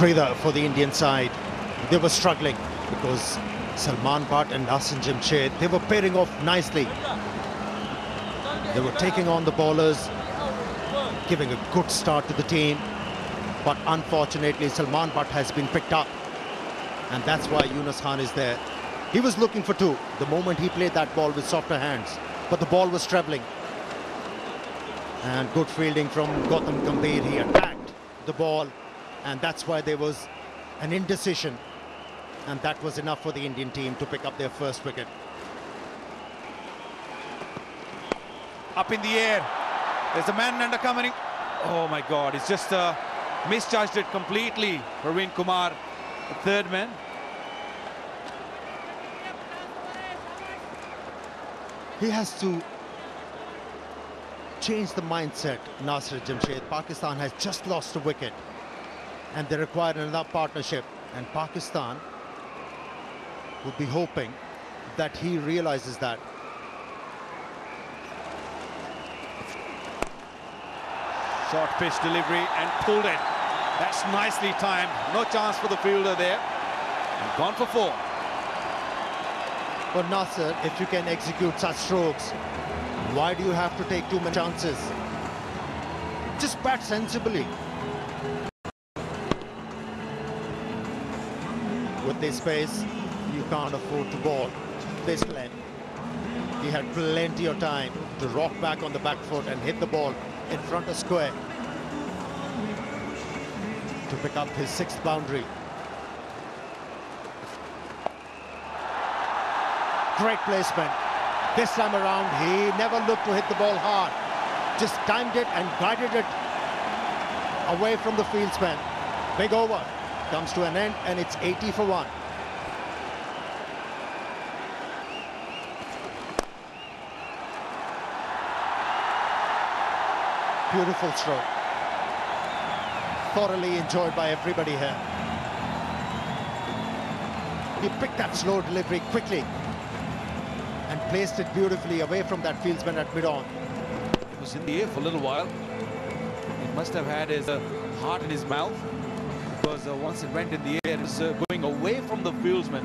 Frida for the Indian side. They were struggling because Salman Bhatt and Nasim Jamshed, they were pairing off nicely. They were taking on the bowlers, giving a good start to the team. But unfortunately, Salman Bhatt has been picked up. And that's why Yunus Khan is there. He was looking for two the moment he played that ball with softer hands. But the ball was travelling. And good fielding from Gautam Gambhir. He attacked the ball. And that's why there was an indecision. And that was enough for the Indian team to pick up their first wicket. Up in the air. There's a man under coming. Oh my God, it's just misjudged it completely. Praveen Kumar, the third man. He has to change the mindset, Nasir Jamshed. Pakistan has just lost a wicket and they require another partnership, and Pakistan would be hoping that he realizes that. Short pitch delivery and pulled it. That's nicely timed. No chance for the fielder there. And gone for four. But Nasir, if you can execute such strokes, why do you have to take too many chances? Just bat sensibly. With this pace, you can't afford to bowl this length. He had plenty of time to rock back on the back foot and hit the ball in front of square to pick up his sixth boundary. Great placement. This time around, he never looked to hit the ball hard. Just timed it and guided it away from the fieldsman. Big over. Comes to an end and it's 80 for 1. Beautiful stroke. Thoroughly enjoyed by everybody here. He picked that slow delivery quickly and placed it beautifully away from that fieldsman at mid-on. It was in the air for a little while. It must have had his heart in his mouth, because once it went in the air, it was going away from the fieldsman.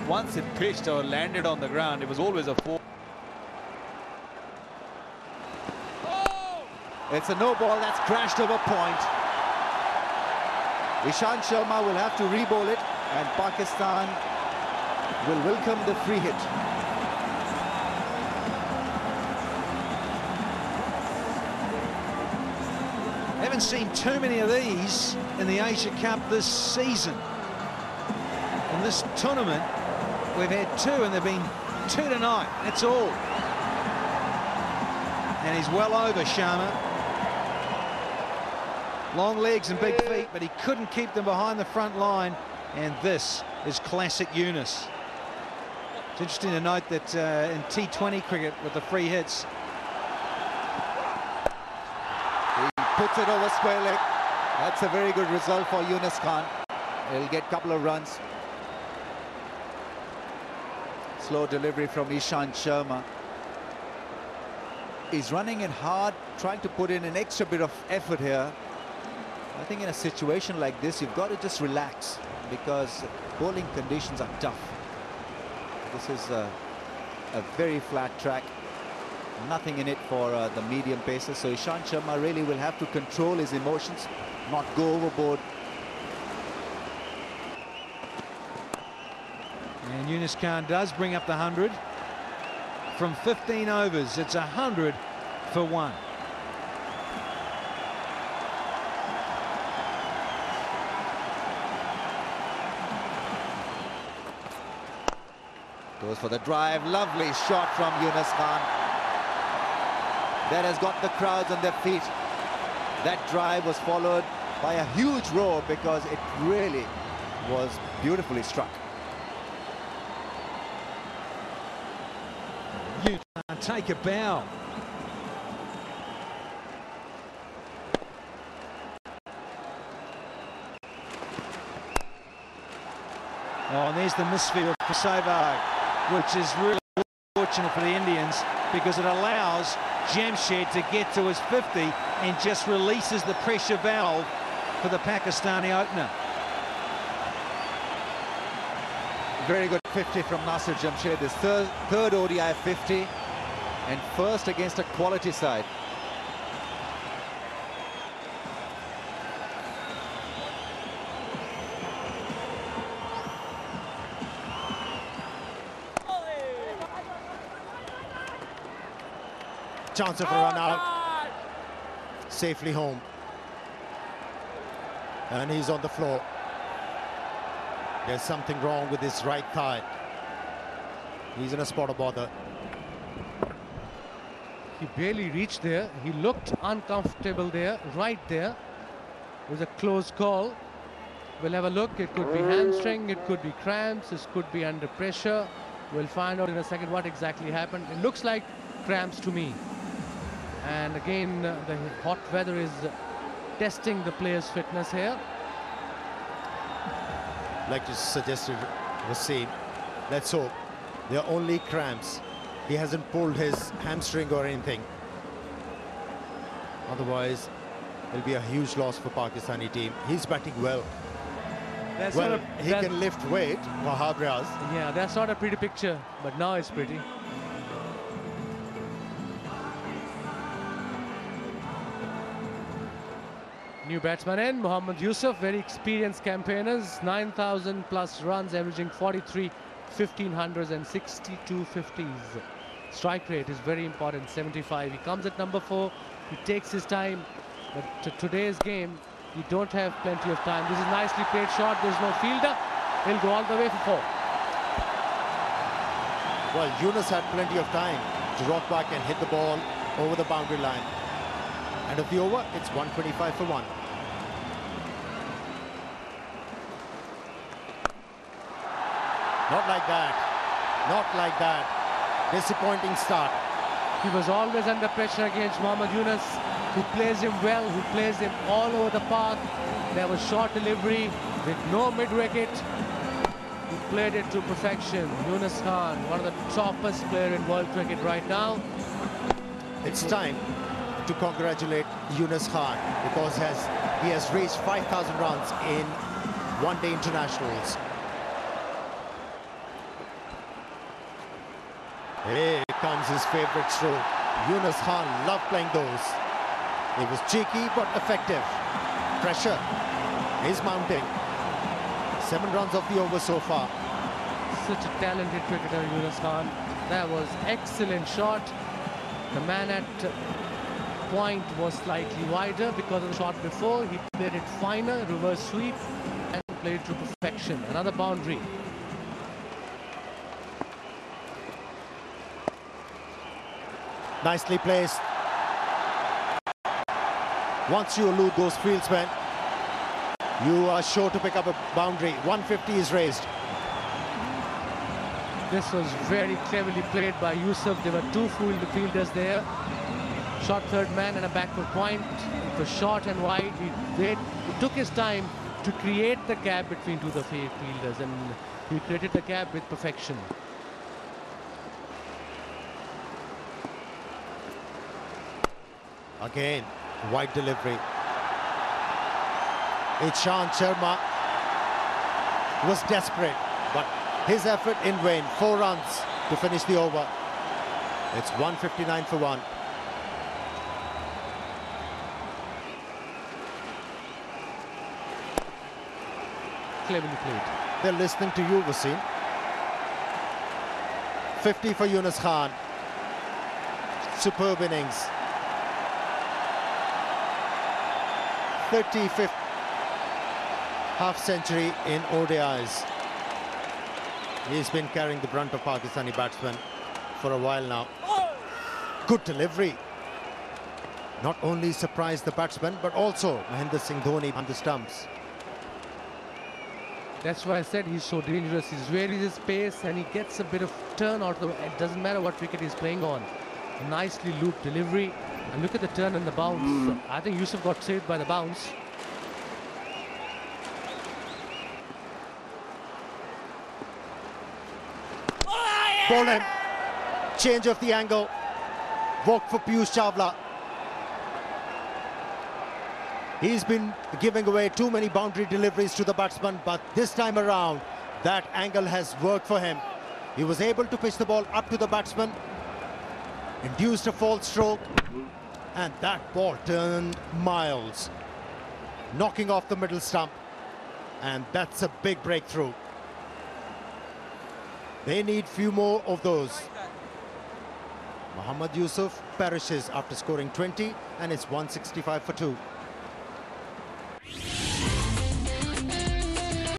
Once it pitched or landed on the ground, it was always a four. Oh! It's a no ball that's crashed over point. Ishant Sharma will have to re-bowl it, and Pakistan will welcome the free hit. Haven't seen too many of these in the Asia Cup this season. In this tournament, we've had two, and they've been two tonight. That's all. And he's well over, Sharma. Long legs and big feet, but he couldn't keep them behind the front line. And this is classic Yunus. It's interesting to note that in T20 cricket with the free hits, Puts it over square leg. That's a very good result for Yunus Khan. He'll get a couple of runs. Slow delivery from Ishant Sharma. He's running in hard, trying to put in an extra bit of effort here. I think in a situation like this, you've got to just relax, because bowling conditions are tough. This is a very flat track. Nothing in it for the medium pacers, so Ishant Sharma really will have to control his emotions, not go overboard. and Yunus Khan does bring up the 100 from 15 overs. It's 100 for 1. Goes for the drive. Lovely shot from Yunus Khan. That has got the crowds on their feet. That drive was followed by a huge roar because it really was beautifully struck. You can't take a bow. Oh, and there's the misfield for Sehwag, which is really fortunate for the Indians because it allows Jamshed to get to his 50 and just releases the pressure valve for the Pakistani opener. Very good 50 from Nasir Jamshed. His third ODI 50 and first against a quality side. Chance of a run out. Safely home. And he's on the floor. There's something wrong with his right thigh. He's in a spot of bother. He barely reached there. He looked uncomfortable there, right there. It was a close call. We'll have a look. It could be hamstring, it could be cramps, it could be under pressure. We'll find out in a second what exactly happened. It looks like cramps to me. And again, the hot weather is testing the player's fitness here. Like you suggested, Wasim, let's hope they're only cramps. He hasn't pulled his hamstring or anything. Otherwise, it'll be a huge loss for Pakistani team. He's batting well. That's Well, he can lift weight for Habriaz. Yeah, that's not a pretty picture, but now it's pretty. New batsman in, Mohammad Yusuf, very experienced campaigners, 9,000 plus runs, averaging 43, 1,500s and 62 50s. Strike rate is very important, 75. He comes at number 4, he takes his time, but to today's game, you don't have plenty of time. This is nicely played shot, there's no fielder, he'll go all the way for 4. Well, Yunus had plenty of time to rock back and hit the ball over the boundary line. End of the over, it's 125 for 1. Not like that. Not like that. Disappointing start. He was always under pressure against Mohammad Yunus, who plays him well, who plays him all over the park. There was short delivery with no mid-wicket. He played it to perfection. Yunus Khan, one of the toppest players in world cricket right now. It's time to congratulate Yunus Khan because he has reached 5,000 runs in one-day internationals. Here comes his favorite stroke. Yunus Khan loved playing those. It was cheeky but effective. Pressure is mounting. 7 runs off the over so far. Such a talented cricketer, Yunus Khan. That was excellent shot. The man at point was slightly wider because of the shot before. He played it finer, reverse sweep, and played it to perfection. Another boundary. Nicely placed. Once you elude those fieldsmen, you are sure to pick up a boundary. 150 is raised. This was very cleverly played by Yusuf. There were 2 fielders there. Shot third man and a backward point. It was short and wide. He took his time to create the gap between 2 fielders, and he created the gap with perfection. Again, wide delivery. Ishant Sharma was desperate, but his effort in vain. 4 runs to finish the over. It's 159 for 1. Cleverly played. They're listening to you, Wasim. 50 for Yunus Khan. Superb innings. 35th half-century in ODIs. He's been carrying the brunt of Pakistani batsmen for a while now. Good delivery. Not only surprised the batsman, but also Mahendra Singh Dhoni on the stumps. That's why I said he's so dangerous. He's varies his pace and he gets a bit of turn out of the way. It doesn't matter what wicket he's playing on. Nicely looped delivery. And look at the turn and the bounce. I think Yusuf got saved by the bounce. Ball him. Change of the angle. Walk for Piyush Chawla. He's been giving away too many boundary deliveries to the batsman, but this time around, That angle has worked for him. He was able to pitch the ball up to the batsman, induced a false stroke, and that ball turned miles, knocking off the middle stump, and that's a big breakthrough. They need few more of those. Mohammad Yusuf perishes after scoring 20, and it's 165 for 2.